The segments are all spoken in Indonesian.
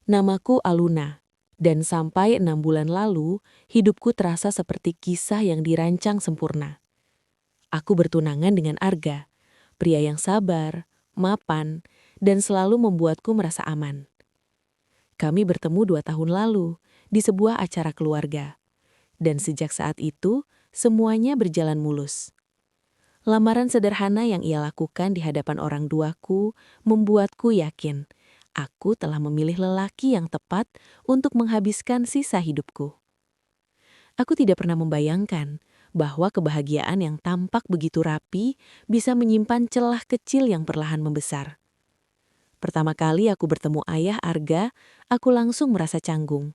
Namaku Aluna, dan sampai 6 bulan lalu, hidupku terasa seperti kisah yang dirancang sempurna. Aku bertunangan dengan Arga, pria yang sabar, mapan, dan selalu membuatku merasa aman. Kami bertemu 2 tahun lalu, di sebuah acara keluarga. Dan sejak saat itu, semuanya berjalan mulus. Lamaran sederhana yang ia lakukan di hadapan orang tuaku membuatku yakin aku telah memilih lelaki yang tepat untuk menghabiskan sisa hidupku. Aku tidak pernah membayangkan bahwa kebahagiaan yang tampak begitu rapi bisa menyimpan celah kecil yang perlahan membesar. Pertama kali aku bertemu ayah Arga, aku langsung merasa canggung.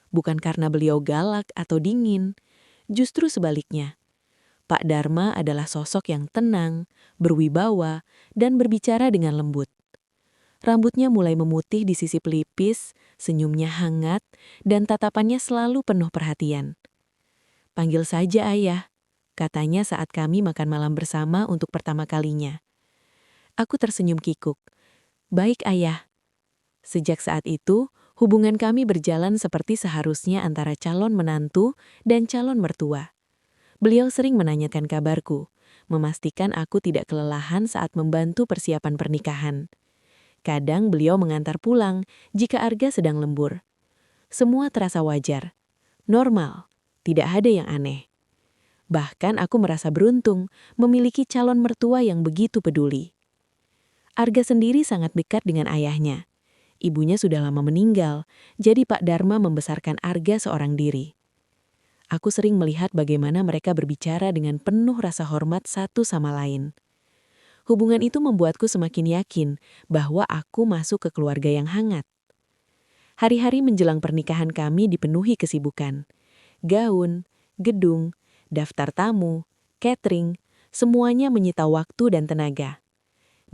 Bukan karena beliau galak atau dingin, justru sebaliknya. Pak Dharma adalah sosok yang tenang, berwibawa, dan berbicara dengan lembut. Rambutnya mulai memutih di sisi pelipis, senyumnya hangat, dan tatapannya selalu penuh perhatian. "Panggil saja ayah," katanya saat kami makan malam bersama untuk pertama kalinya. Aku tersenyum kikuk. "Baik ayah." Sejak saat itu, hubungan kami berjalan seperti seharusnya antara calon menantu dan calon mertua. Beliau sering menanyakan kabarku, memastikan aku tidak kelelahan saat membantu persiapan pernikahan. Kadang beliau mengantar pulang jika Arga sedang lembur. Semua terasa wajar, normal, tidak ada yang aneh. Bahkan aku merasa beruntung memiliki calon mertua yang begitu peduli. Arga sendiri sangat dekat dengan ayahnya. Ibunya sudah lama meninggal, jadi Pak Dharma membesarkan Arga seorang diri. Aku sering melihat bagaimana mereka berbicara dengan penuh rasa hormat satu sama lain. Hubungan itu membuatku semakin yakin bahwa aku masuk ke keluarga yang hangat. Hari-hari menjelang pernikahan kami dipenuhi kesibukan. Gaun, gedung, daftar tamu, catering, semuanya menyita waktu dan tenaga.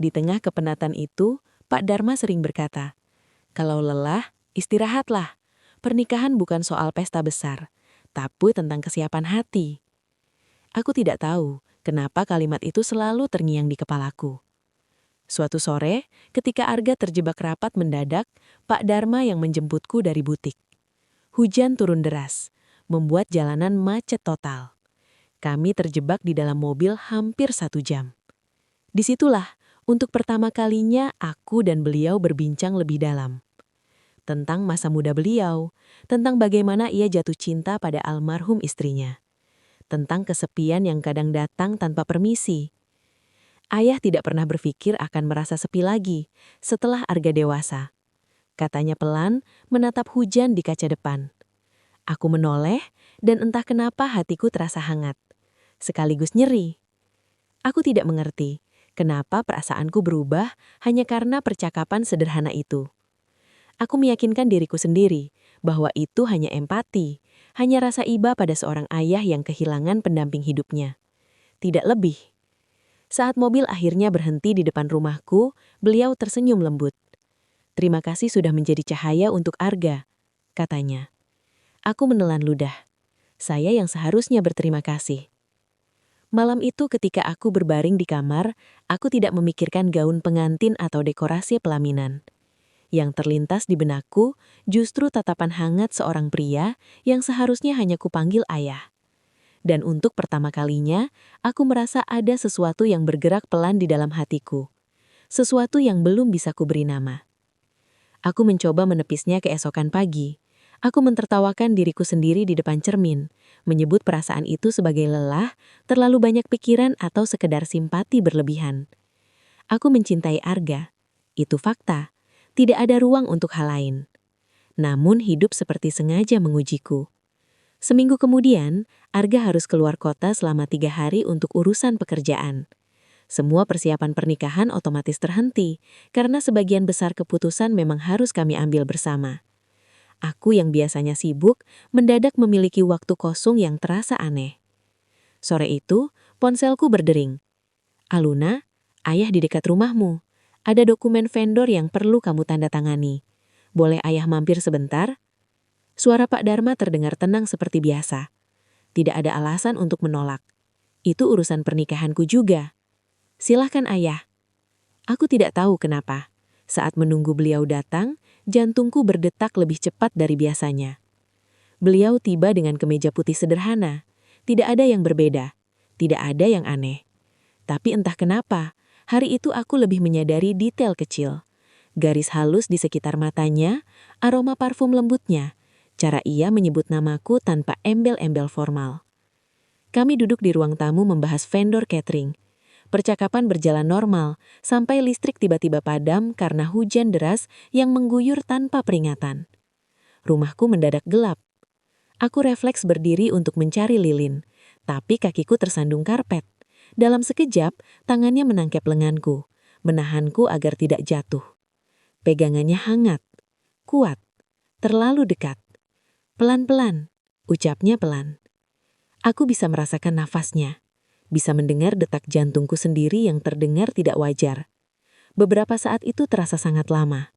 Di tengah kepenatan itu, Pak Dharma sering berkata, "Kalau lelah, istirahatlah. Pernikahan bukan soal pesta besar, tapi tentang kesiapan hati." Aku tidak tahu kenapa kalimat itu selalu terngiang di kepalaku. Suatu sore, ketika Arga terjebak rapat mendadak, Pak Dharma yang menjemputku dari butik. Hujan turun deras, membuat jalanan macet total. Kami terjebak di dalam mobil hampir 1 jam. Disitulah, untuk pertama kalinya aku dan beliau berbincang lebih dalam. Tentang masa muda beliau, tentang bagaimana ia jatuh cinta pada almarhum istrinya. Tentang kesepian yang kadang datang tanpa permisi. Ayah tidak pernah berpikir akan merasa sepi lagi setelah Arga dewasa. Katanya pelan, menatap hujan di kaca depan. Aku menoleh, dan entah kenapa hatiku terasa hangat, sekaligus nyeri. Aku tidak mengerti kenapa perasaanku berubah hanya karena percakapan sederhana itu. Aku meyakinkan diriku sendiri bahwa itu hanya empati, hanya rasa iba pada seorang ayah yang kehilangan pendamping hidupnya. Tidak lebih. Saat mobil akhirnya berhenti di depan rumahku, beliau tersenyum lembut. "Terima kasih sudah menjadi cahaya untuk Arga," katanya. Aku menelan ludah. Saya yang seharusnya berterima kasih. Malam itu ketika aku berbaring di kamar, aku tidak memikirkan gaun pengantin atau dekorasi pelaminan. Yang terlintas di benakku justru tatapan hangat seorang pria yang seharusnya hanya kupanggil ayah. Dan untuk pertama kalinya, aku merasa ada sesuatu yang bergerak pelan di dalam hatiku. Sesuatu yang belum bisa kuberi nama. Aku mencoba menepisnya keesokan pagi. Aku mentertawakan diriku sendiri di depan cermin, menyebut perasaan itu sebagai lelah, terlalu banyak pikiran atau sekedar simpati berlebihan. Aku mencintai Arga. Itu fakta. Tidak ada ruang untuk hal lain. Namun hidup seperti sengaja mengujiku. Seminggu kemudian, Arga harus keluar kota selama 3 hari untuk urusan pekerjaan. Semua persiapan pernikahan otomatis terhenti, karena sebagian besar keputusan memang harus kami ambil bersama. Aku yang biasanya sibuk, mendadak memiliki waktu kosong yang terasa aneh. Sore itu, ponselku berdering. "Aluna, ayah di dekat rumahmu. Ada dokumen vendor yang perlu kamu tanda tangani. Boleh ayah mampir sebentar?" Suara Pak Dharma terdengar tenang seperti biasa. Tidak ada alasan untuk menolak. Itu urusan pernikahanku juga. "Silahkan ayah." Aku tidak tahu kenapa. Saat menunggu beliau datang, Jantungku berdetak lebih cepat dari biasanya. Beliau tiba dengan kemeja putih sederhana. Tidak ada yang berbeda. Tidak ada yang aneh. Tapi entah kenapa, hari itu aku lebih menyadari detail kecil. Garis halus di sekitar matanya, aroma parfum lembutnya, cara ia menyebut namaku tanpa embel-embel formal. Kami duduk di ruang tamu membahas vendor catering. Percakapan berjalan normal, sampai listrik tiba-tiba padam karena hujan deras yang mengguyur tanpa peringatan. Rumahku mendadak gelap. Aku refleks berdiri untuk mencari lilin, tapi kakiku tersandung karpet. Dalam sekejap, tangannya menangkap lenganku, menahanku agar tidak jatuh. Pegangannya hangat, kuat, terlalu dekat. Pelan-pelan, ucapnya pelan. Aku bisa merasakan nafasnya, bisa mendengar detak jantungku sendiri yang terdengar tidak wajar. Beberapa saat itu terasa sangat lama.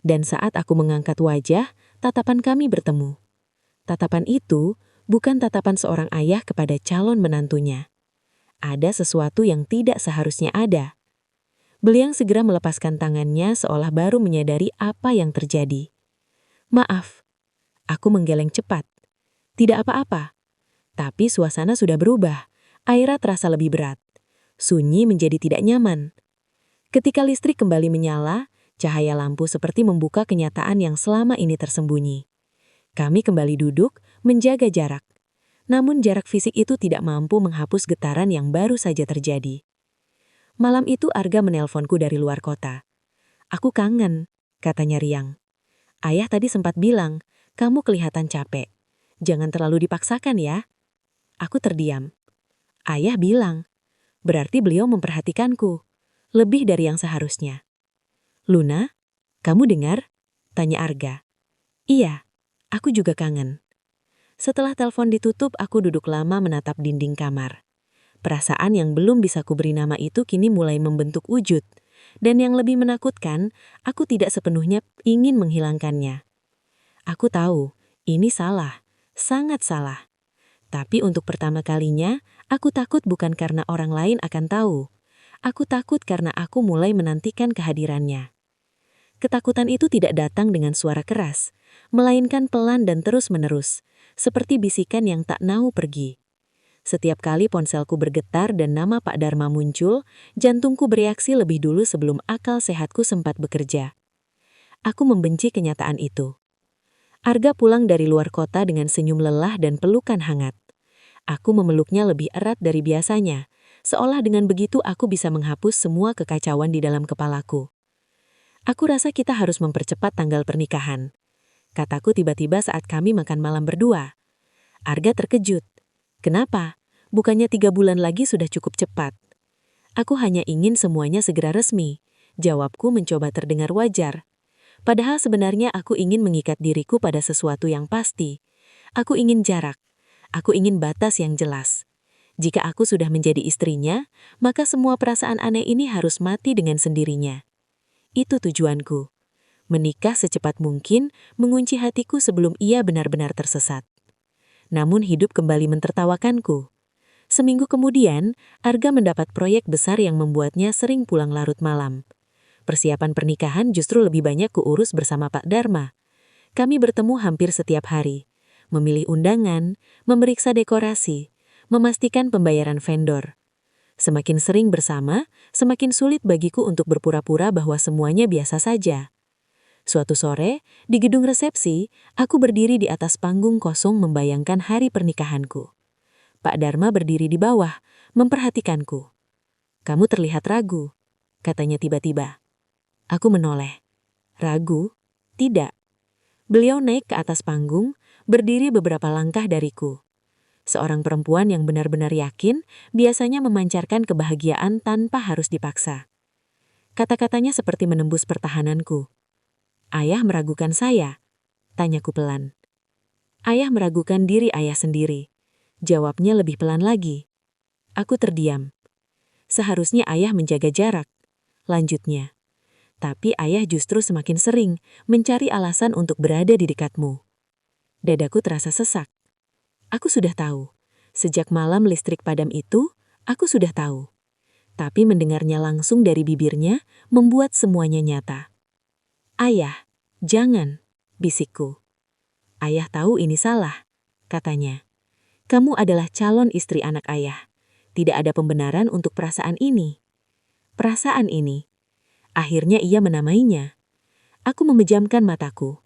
Dan saat aku mengangkat wajah, tatapan kami bertemu. Tatapan itu bukan tatapan seorang ayah kepada calon menantunya. Ada sesuatu yang tidak seharusnya ada. Beliau segera melepaskan tangannya seolah baru menyadari apa yang terjadi. Maaf, aku menggeleng cepat. Tidak apa-apa. Tapi suasana sudah berubah. Aira terasa lebih berat. Sunyi menjadi tidak nyaman. Ketika listrik kembali menyala, cahaya lampu seperti membuka kenyataan yang selama ini tersembunyi. Kami kembali duduk, menjaga jarak. Namun jarak fisik itu tidak mampu menghapus getaran yang baru saja terjadi. Malam itu Arga menelponku dari luar kota. Aku kangen, katanya riang. Ayah tadi sempat bilang, kamu kelihatan capek. Jangan terlalu dipaksakan ya. Aku terdiam. Ayah bilang, berarti beliau memperhatikanku. Lebih dari yang seharusnya. Luna, kamu dengar? Tanya Arga. Iya. Aku juga kangen. Setelah telepon ditutup, aku duduk lama menatap dinding kamar. Perasaan yang belum bisa kuberi nama itu kini mulai membentuk wujud. Dan yang lebih menakutkan, aku tidak sepenuhnya ingin menghilangkannya. Aku tahu, ini salah, sangat salah. Tapi untuk pertama kalinya, aku takut bukan karena orang lain akan tahu. Aku takut karena aku mulai menantikan kehadirannya. Ketakutan itu tidak datang dengan suara keras, melainkan pelan dan terus-menerus, seperti bisikan yang tak mau pergi. Setiap kali ponselku bergetar dan nama Pak Dharma muncul, jantungku bereaksi lebih dulu sebelum akal sehatku sempat bekerja. Aku membenci kenyataan itu. Arga pulang dari luar kota dengan senyum lelah dan pelukan hangat. Aku memeluknya lebih erat dari biasanya, seolah dengan begitu aku bisa menghapus semua kekacauan di dalam kepalaku. Aku rasa kita harus mempercepat tanggal pernikahan. Kataku tiba-tiba saat kami makan malam berdua. Arga terkejut. Kenapa? Bukannya 3 bulan lagi sudah cukup cepat. Aku hanya ingin semuanya segera resmi. Jawabku mencoba terdengar wajar. Padahal sebenarnya aku ingin mengikat diriku pada sesuatu yang pasti. Aku ingin jarak. Aku ingin batas yang jelas. Jika aku sudah menjadi istrinya, maka semua perasaan aneh ini harus mati dengan sendirinya. Itu tujuanku. Menikah secepat mungkin, mengunci hatiku sebelum ia benar-benar tersesat. Namun hidup kembali mentertawakanku. Seminggu kemudian, Arga mendapat proyek besar yang membuatnya sering pulang larut malam. Persiapan pernikahan justru lebih banyak kuurus bersama Pak Dharma. Kami bertemu hampir setiap hari, memilih undangan, memeriksa dekorasi, memastikan pembayaran vendor. Semakin sering bersama, semakin sulit bagiku untuk berpura-pura bahwa semuanya biasa saja. Suatu sore, di gedung resepsi, aku berdiri di atas panggung kosong membayangkan hari pernikahanku. Pak Dharma berdiri di bawah, memperhatikanku. Kamu terlihat ragu, katanya tiba-tiba. Aku menoleh. Ragu? Tidak. Beliau naik ke atas panggung, berdiri beberapa langkah dariku. Seorang perempuan yang benar-benar yakin biasanya memancarkan kebahagiaan tanpa harus dipaksa. Kata-katanya seperti menembus pertahananku. Ayah meragukan saya, tanyaku pelan. Ayah meragukan diri ayah sendiri. Jawabnya lebih pelan lagi. Aku terdiam. Seharusnya ayah menjaga jarak, lanjutnya. Tapi ayah justru semakin sering mencari alasan untuk berada di dekatmu. Dadaku terasa sesak. Aku sudah tahu. Sejak malam listrik padam itu, aku sudah tahu. Tapi mendengarnya langsung dari bibirnya membuat semuanya nyata. Ayah, Jangan, bisikku. Ayah tahu ini salah, katanya. Kamu adalah calon istri anak ayah. Tidak ada pembenaran untuk perasaan ini. Perasaan ini. Akhirnya ia menamainya. Aku memejamkan mataku.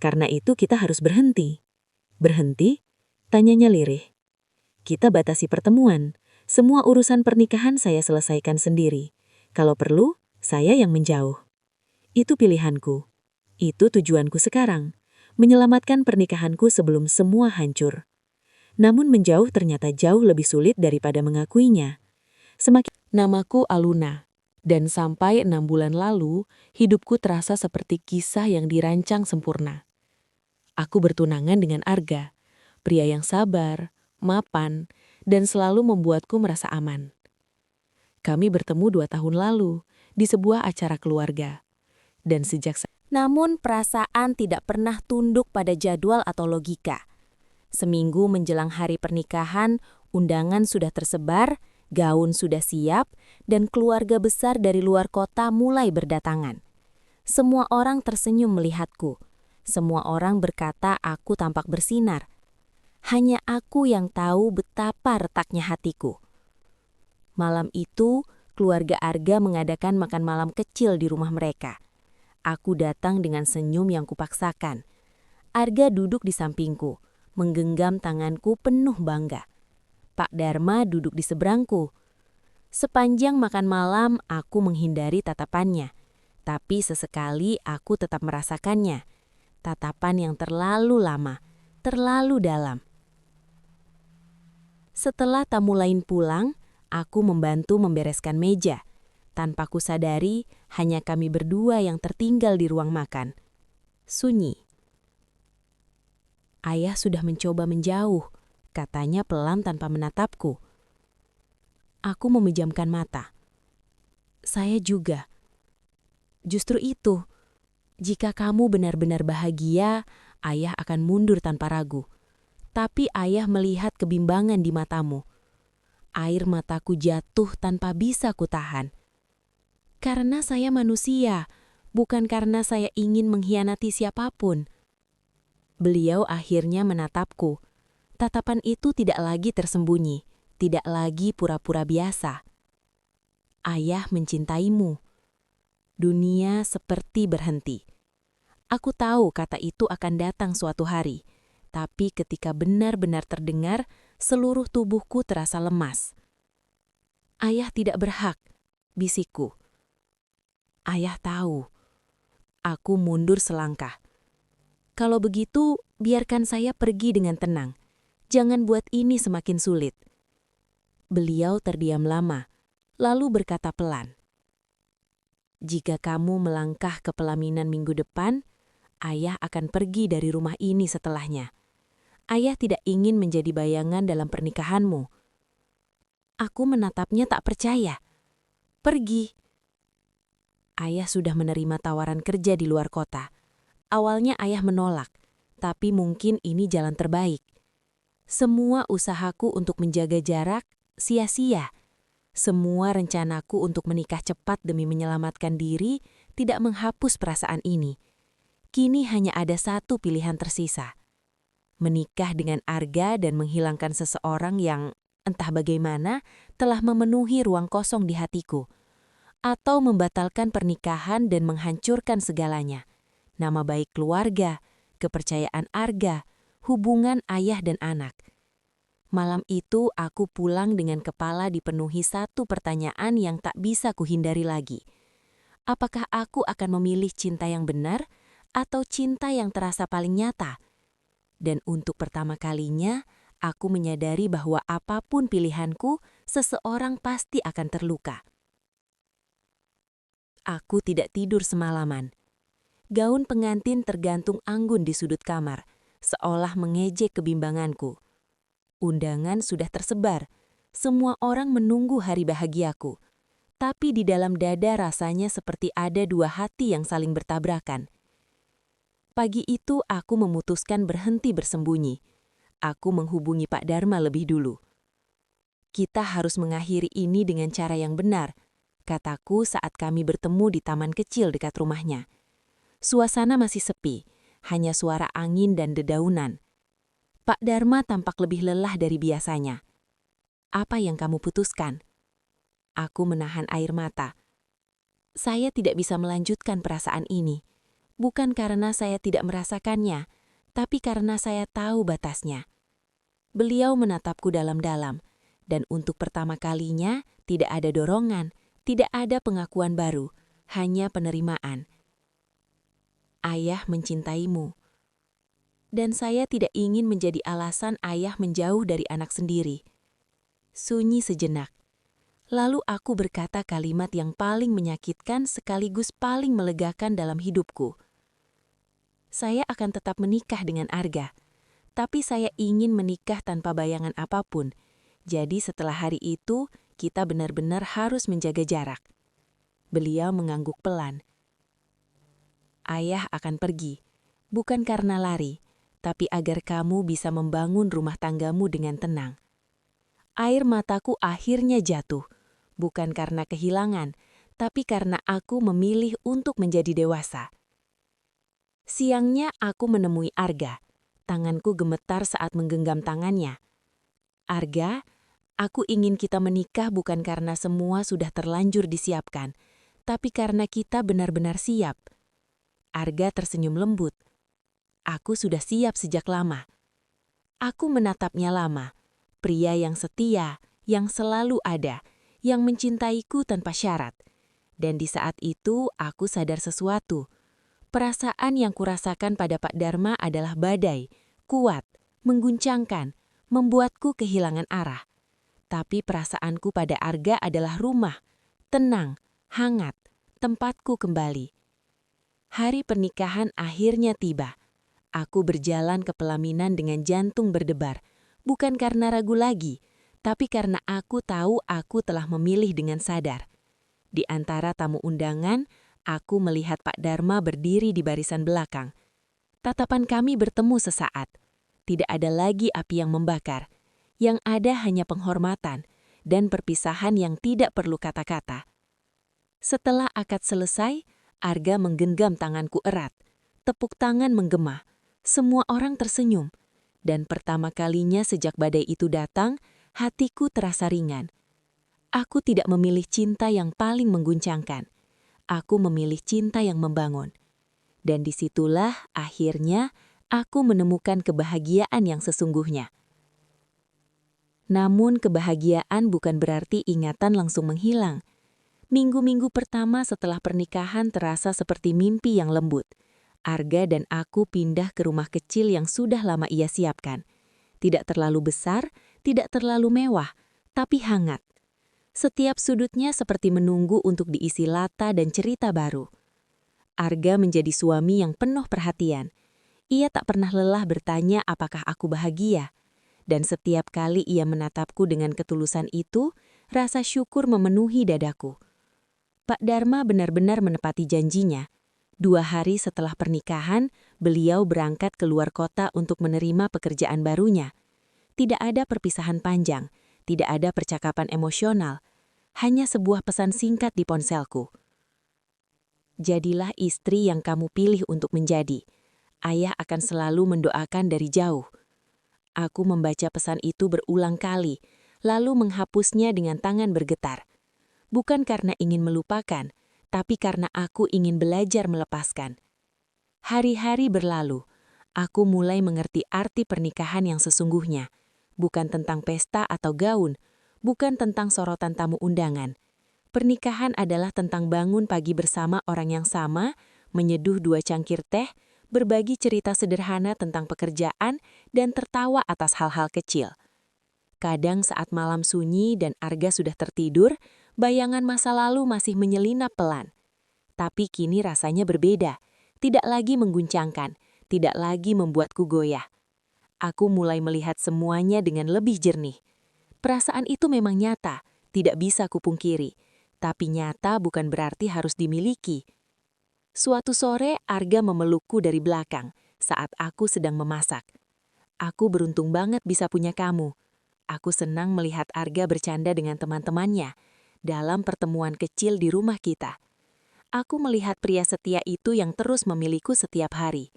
Karena itu kita harus berhenti. Berhenti? Tanyanya lirih. Kita batasi pertemuan. Semua urusan pernikahan saya selesaikan sendiri. Kalau perlu, saya yang menjauh. Itu pilihanku. Itu tujuanku sekarang. Menyelamatkan pernikahanku sebelum semua hancur. Namun menjauh ternyata jauh lebih sulit daripada mengakuinya. Namaku Aluna, dan sampai 6 bulan lalu, hidupku terasa seperti kisah yang dirancang sempurna. Aku bertunangan dengan Arga, pria yang sabar, mapan, dan selalu membuatku merasa aman. Kami bertemu 2 tahun lalu, di sebuah acara keluarga. Dan sejak Namun perasaan tidak pernah tunduk pada jadwal atau logika. Seminggu menjelang hari pernikahan, undangan sudah tersebar, gaun sudah siap, dan keluarga besar dari luar kota mulai berdatangan. Semua orang tersenyum melihatku. Semua orang berkata aku tampak bersinar. Hanya aku yang tahu betapa retaknya hatiku. Malam itu, keluarga Arga mengadakan makan malam kecil di rumah mereka. Aku datang dengan senyum yang kupaksakan. Arga duduk di sampingku, menggenggam tanganku penuh bangga. Pak Dharma duduk di seberangku. Sepanjang makan malam, aku menghindari tatapannya. Tapi sesekali aku tetap merasakannya. Tatapan yang terlalu lama, terlalu dalam. Setelah tamu lain pulang, aku membantu membereskan meja. Tanpa kusadari, hanya kami berdua yang tertinggal di ruang makan. Sunyi. Ayah sudah mencoba menjauh, katanya pelan tanpa menatapku. Aku memejamkan mata. Saya juga. Justru itu, jika kamu benar-benar bahagia, ayah akan mundur tanpa ragu. Tapi ayah melihat kebimbangan di matamu. Air mataku jatuh tanpa bisa kutahan. Karena saya manusia, bukan karena saya ingin mengkhianati siapapun. Beliau akhirnya menatapku. Tatapan itu tidak lagi tersembunyi, tidak lagi pura-pura biasa. Ayah mencintaimu. Dunia seperti berhenti. Aku tahu kata itu akan datang suatu hari, tapi ketika benar-benar terdengar, seluruh tubuhku terasa lemas. Ayah tidak berhak, bisikku. Ayah tahu. Aku mundur selangkah. Kalau begitu, biarkan saya pergi dengan tenang. Jangan buat ini semakin sulit. Beliau terdiam lama, lalu berkata pelan. Jika kamu melangkah ke pelaminan minggu depan, ayah akan pergi dari rumah ini setelahnya. Ayah tidak ingin menjadi bayangan dalam pernikahanmu. Aku menatapnya tak percaya. Pergi. Ayah sudah menerima tawaran kerja di luar kota. Awalnya ayah menolak, tapi mungkin ini jalan terbaik. Semua usahaku untuk menjaga jarak sia-sia. Semua rencanaku untuk menikah cepat demi menyelamatkan diri tidak menghapus perasaan ini. Kini hanya ada satu pilihan tersisa. Menikah dengan Arga dan menghilangkan seseorang yang, entah bagaimana, telah memenuhi ruang kosong di hatiku. Atau membatalkan pernikahan dan menghancurkan segalanya. Nama baik keluarga, kepercayaan Arga, hubungan ayah dan anak. Malam itu aku pulang dengan kepala dipenuhi satu pertanyaan yang tak bisa kuhindari lagi. Apakah aku akan memilih cinta yang benar atau cinta yang terasa paling nyata? Dan untuk pertama kalinya, aku menyadari bahwa apapun pilihanku, seseorang pasti akan terluka. Aku tidak tidur semalaman. Gaun pengantin tergantung anggun di sudut kamar, seolah mengejek kebimbanganku. Undangan sudah tersebar, semua orang menunggu hari bahagiaku. Tapi di dalam dada rasanya seperti ada dua hati yang saling bertabrakan. Pagi itu aku memutuskan berhenti bersembunyi. Aku menghubungi Pak Dharma lebih dulu. Kita harus mengakhiri ini dengan cara yang benar, kataku saat kami bertemu di taman kecil dekat rumahnya. Suasana masih sepi, hanya suara angin dan dedaunan. Pak Dharma tampak lebih lelah dari biasanya. "Apa yang kamu putuskan?" Aku menahan air mata. Saya tidak bisa melanjutkan perasaan ini. Bukan karena saya tidak merasakannya, tapi karena saya tahu batasnya. Beliau menatapku dalam-dalam, dan untuk pertama kalinya tidak ada dorongan, tidak ada pengakuan baru, hanya penerimaan. "Ayah mencintaimu." Dan saya tidak ingin menjadi alasan ayah menjauh dari anak sendiri. Sunyi sejenak. Lalu aku berkata kalimat yang paling menyakitkan sekaligus paling melegakan dalam hidupku. Saya akan tetap menikah dengan Arga, tapi saya ingin menikah tanpa bayangan apapun. Jadi setelah hari itu, kita benar-benar harus menjaga jarak. Beliau mengangguk pelan. "Ayah akan pergi, bukan karena lari, tapi agar kamu bisa membangun rumah tanggamu dengan tenang." Air mataku akhirnya jatuh, bukan karena kehilangan, tapi karena aku memilih untuk menjadi dewasa. Siangnya aku menemui Arga. Tanganku gemetar saat menggenggam tangannya. "Arga, aku ingin kita menikah bukan karena semua sudah terlanjur disiapkan, tapi karena kita benar-benar siap." Arga tersenyum lembut. "Aku sudah siap sejak lama." Aku menatapnya lama. Pria yang setia, yang selalu ada, yang mencintaiku tanpa syarat. Dan di saat itu aku sadar sesuatu. Perasaan yang kurasakan pada Pak Dharma adalah badai, kuat, mengguncangkan, membuatku kehilangan arah. Tapi perasaanku pada Arga adalah rumah, tenang, hangat, tempatku kembali. Hari pernikahan akhirnya tiba. Aku berjalan ke pelaminan dengan jantung berdebar, bukan karena ragu lagi, tapi karena aku tahu aku telah memilih dengan sadar. Di antara tamu undangan, aku melihat Pak Dharma berdiri di barisan belakang. Tatapan kami bertemu sesaat. Tidak ada lagi api yang membakar. Yang ada hanya penghormatan dan perpisahan yang tidak perlu kata-kata. Setelah akad selesai, Arga menggenggam tanganku erat. Tepuk tangan menggema. Semua orang tersenyum. Dan pertama kalinya sejak badai itu datang, hatiku terasa ringan. Aku tidak memilih cinta yang paling mengguncangkan. Aku memilih cinta yang membangun. Dan disitulah akhirnya aku menemukan kebahagiaan yang sesungguhnya. Namun kebahagiaan bukan berarti ingatan langsung menghilang. Minggu-minggu pertama setelah pernikahan terasa seperti mimpi yang lembut. Arga dan aku pindah ke rumah kecil yang sudah lama ia siapkan. Tidak terlalu besar, tidak terlalu mewah, tapi hangat. Setiap sudutnya seperti menunggu untuk diisi lata dan cerita baru. Arga menjadi suami yang penuh perhatian. Ia tak pernah lelah bertanya apakah aku bahagia. Dan setiap kali ia menatapku dengan ketulusan itu, rasa syukur memenuhi dadaku. Pak Dharma benar-benar menepati janjinya. 2 hari setelah pernikahan, beliau berangkat ke luar kota untuk menerima pekerjaan barunya. Tidak ada perpisahan panjang, tidak ada percakapan emosional, hanya sebuah pesan singkat di ponselku. "Jadilah istri yang kamu pilih untuk menjadi. Ayah akan selalu mendoakan dari jauh." Aku membaca pesan itu berulang kali, lalu menghapusnya dengan tangan bergetar. Bukan karena ingin melupakan, tapi karena aku ingin belajar melepaskan. Hari-hari berlalu, aku mulai mengerti arti pernikahan yang sesungguhnya. Bukan tentang pesta atau gaun, bukan tentang sorotan tamu undangan. Pernikahan adalah tentang bangun pagi bersama orang yang sama, menyeduh 2 cangkir teh, berbagi cerita sederhana tentang pekerjaan, dan tertawa atas hal-hal kecil. Kadang saat malam sunyi dan Arga sudah tertidur, bayangan masa lalu masih menyelinap pelan. Tapi kini rasanya berbeda, tidak lagi mengguncangkan, tidak lagi membuatku goyah. Aku mulai melihat semuanya dengan lebih jernih. Perasaan itu memang nyata, tidak bisa kupungkiri. Tapi nyata bukan berarti harus dimiliki. Suatu sore, Arga memelukku dari belakang saat aku sedang memasak. "Aku beruntung banget bisa punya kamu." Aku senang melihat Arga bercanda dengan teman-temannya dalam pertemuan kecil di rumah kita. Aku melihat pria setia itu yang terus memilihku setiap hari.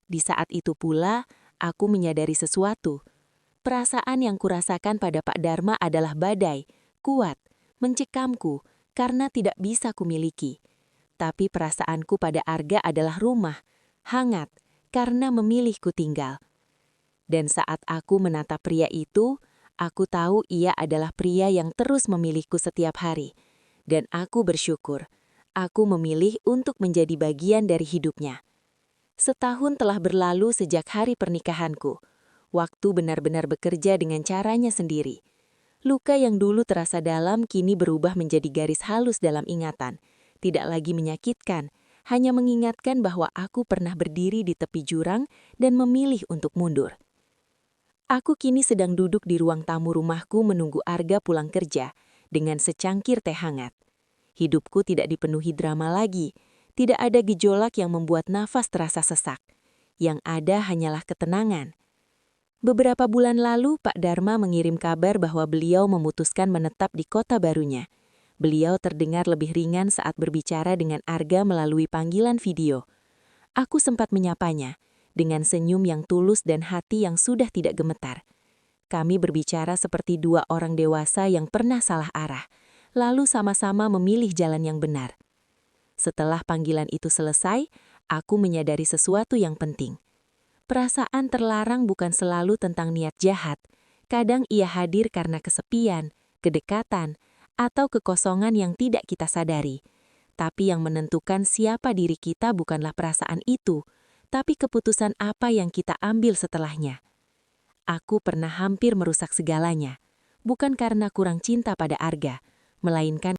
Di saat itu pula, aku menyadari sesuatu. Perasaan yang kurasakan pada Pak Dharma adalah badai, kuat, mencekamku, karena tidak bisa kumiliki. Tapi perasaanku pada Arga adalah rumah, hangat, karena memilihku tinggal. Dan saat aku menatap pria itu, aku tahu ia adalah pria yang terus memilihku setiap hari. Dan aku bersyukur, aku memilih untuk menjadi bagian dari hidupnya. Setahun telah berlalu sejak hari pernikahanku. Waktu benar-benar bekerja dengan caranya sendiri. Luka yang dulu terasa dalam kini berubah menjadi garis halus dalam ingatan. Tidak lagi menyakitkan, hanya mengingatkan bahwa aku pernah berdiri di tepi jurang dan memilih untuk mundur. Aku kini sedang duduk di ruang tamu rumahku menunggu Arga pulang kerja dengan secangkir teh hangat. Hidupku tidak dipenuhi drama lagi, tidak ada gejolak yang membuat nafas terasa sesak. Yang ada hanyalah ketenangan. Beberapa bulan lalu, Pak Dharma mengirim kabar bahwa beliau memutuskan menetap di kota barunya. Beliau terdengar lebih ringan saat berbicara dengan Arga melalui panggilan video. Aku sempat menyapanya, dengan senyum yang tulus dan hati yang sudah tidak gemetar. Kami berbicara seperti dua orang dewasa yang pernah salah arah, lalu sama-sama memilih jalan yang benar. Setelah panggilan itu selesai, aku menyadari sesuatu yang penting. Perasaan terlarang bukan selalu tentang niat jahat. Kadang ia hadir karena kesepian, kedekatan, atau kekosongan yang tidak kita sadari. Tapi yang menentukan siapa diri kita bukanlah perasaan itu, tapi keputusan apa yang kita ambil setelahnya. Aku pernah hampir merusak segalanya, bukan karena kurang cinta pada Arga, melainkan